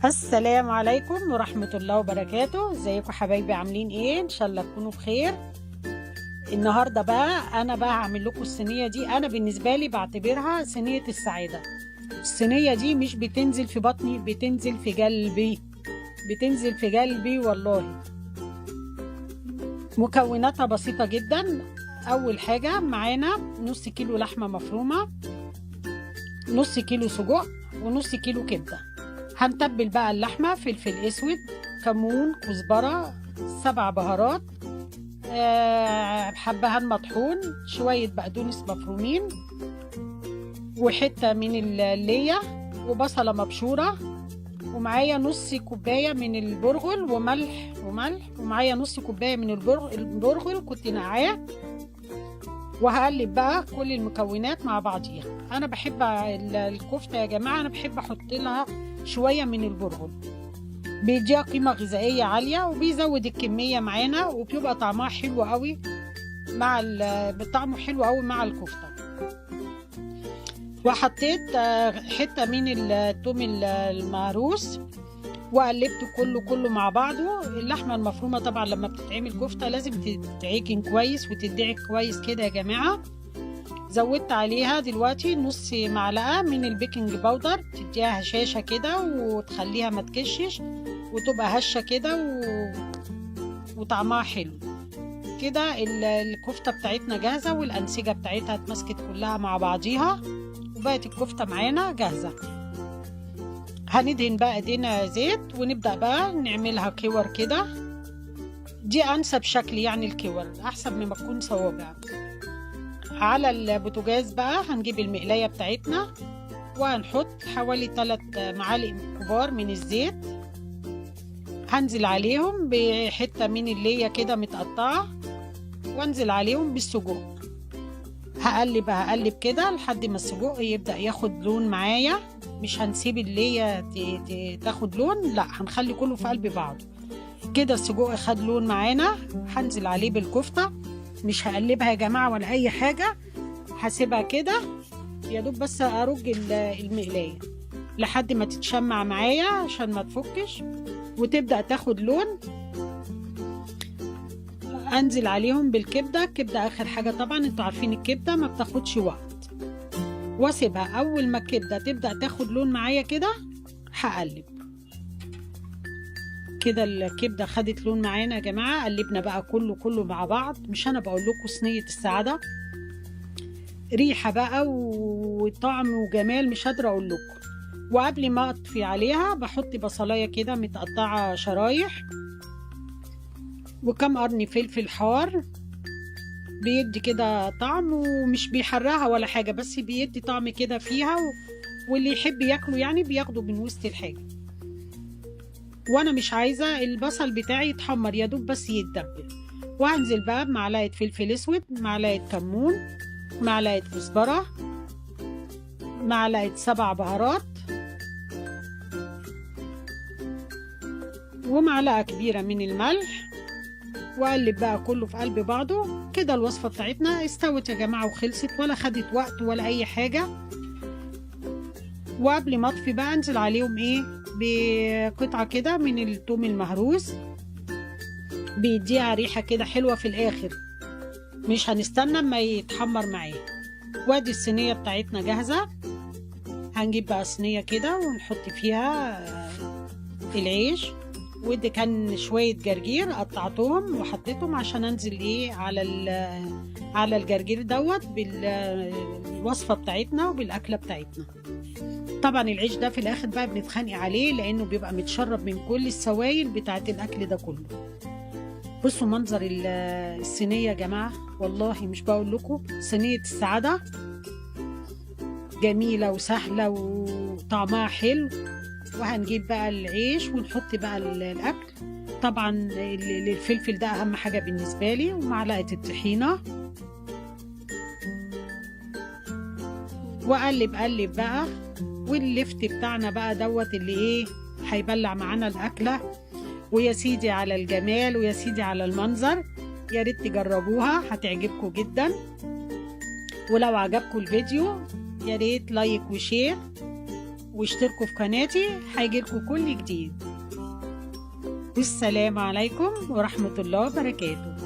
السلام عليكم ورحمة الله وبركاته. ازيكم حبايبي؟ عاملين ايه؟ ان شاء الله تكونوا بخير. النهاردة بقى انا هعمل لكم الصينية دي. انا بالنسبة لي بعتبرها صينية السعادة. الصينية دي مش بتنزل في بطني، بتنزل في قلبي، بتنزل في قلبي والله. مكوناتها بسيطة جدا. اول حاجة معانا نص كيلو لحمة مفرومة، نص كيلو سجق، ونص كيلو كبدة. هنتبل بقى اللحمة: فلفل اسود، كمون، كزبرة، 7 بهارات، حبهان مطحون، شوية بقدونس مفرومين، وحتة من اللية، وبصلة مبشورة، ومعايا نص كوباية من البرغل، وملح، ومعايا نص كوباية من البرغل كنت نقعاه. وهقلب بقى كل المكونات مع بعضيها. انا بحب الكفتة يا جماعة، انا بحب احط لها شوية من البرغل، بيديها قيمة غذائية عالية وبيزود الكمية معانا، وبيبقى طعمها حلو قوي مع طعمه حلو قوي مع الكفتة. وحطيت حتة من الثوم المهروس، وقلبته كله مع بعضه. اللحمة المفرومة طبعا لما بتتعمل كفتة لازم تتعجن كويس وتدعك كويس كده يا جماعة. زودت عليها دلوقتي نص معلقة من البيكنج باودر، تديها هشاشة كده وتخليها ما تكشش وتبقى هشة كده وطعمها حلو كده. الكفتة بتاعتنا جاهزة، والأنسجة بتاعتها اتمسكت كلها مع بعضيها، وبقت الكفتة معانا جاهزة. هندهن بقى ايدينا زيت ونبدأ بقى نعملها كور كده. دي أنسب شكل، يعني الكور أحسن مما تكون صوابع. على البوتاجاز بقى هنجيب المقلاية بتاعتنا، وهنحط حوالي 3 معالق كبار من الزيت. هنزل عليهم بحتة من اللية كده متقطعة، وانزل عليهم بالسجق. هقلب كده لحد ما السجق يبدأ ياخد لون معايا. مش هنسيب اللية تاخد لون، لا، هنخلي كله في قلب بعضه كده. السجق خد لون معانا، هنزل عليه بالكفتة. مش هقلبها يا جماعة ولا اي حاجة، هسيبها كده يا دوب بس ارج المقلاية لحد ما تتشمع معايا عشان ما تفكش وتبدأ تاخد لون. انزل عليهم بالكبدة. الكبدة اخر حاجة طبعا، انتوا عارفين الكبدة ما بتاخدش وقت. واسيبها اول ما الكبدة تبدأ تاخد لون معايا كده هقلب كده. الكبدة خدت لون معانا يا جماعة. قلبنا بقى كله مع بعض. مش انا بقول لكم صينية السعادة؟ ريحة بقى وطعم وجمال مش قادرة اقول لكم. وقبل ما اطفي عليها بحط بصلاية كده متقطعة شرايح، وكم قرن فلفل حار، بيدي كده طعم ومش بيحرقها ولا حاجة، بس بيدي طعم كده فيها واللي يحب ياكله يعني بياخده من وسط الحاجة. وانا مش عايزة البصل بتاعي يتحمر، يا دوب بس يتدبل. وهنزل بقى بمعلقة فلفل اسود، معلقة كمون، معلقة كزبرة، معلقة 7 بهارات، ومعلقة كبيرة من الملح. وقلب بقى كله في قلب بعضه كده. الوصفة بتاعتنا استوت يا جماعة وخلصت، ولا خدت وقت ولا اي حاجة. وقبل ما اطفي بقى انزل عليهم بقطعة كده من الثوم المهروس، بيديها ريحة كده حلوة في الاخر. مش هنستنى اما يتحمر معايا. وادي الصينية بتاعتنا جاهزة. هنجيب بقى صينية كده ونحط فيها العيش. ودي كان شوية جرجير قطعتهم وحطيتهم عشان انزل على الجرجير دوت بالوصفة بتاعتنا وبالاكلة بتاعتنا. طبعا العيش ده في الاخر بقى بنتخانق عليه لانه بيبقى متشرب من كل السوائل بتاعت الاكل ده كله. بصوا منظر الصينية يا جماعة، والله مش بقول لكم صينية السعادة. جميلة وسهلة وطعمها حلو. وهنجيب بقى العيش ونحط بقى الاكل. طبعا الفلفل ده اهم حاجة بالنسبة لي، ومعلقة الطحينة. وقلب بقى. واللفت بتاعنا بقى دوت اللي هيبلع معانا الاكلة. ويا سيدي على الجمال، ويا سيدي على المنظر. يا ريت تجربوها، هتعجبكم جدا. ولو عجبكم الفيديو يا ريت لايك وشير، واشتركوا في قناتي، هيجيلكوا كل جديد. والسلام عليكم ورحمة الله وبركاته.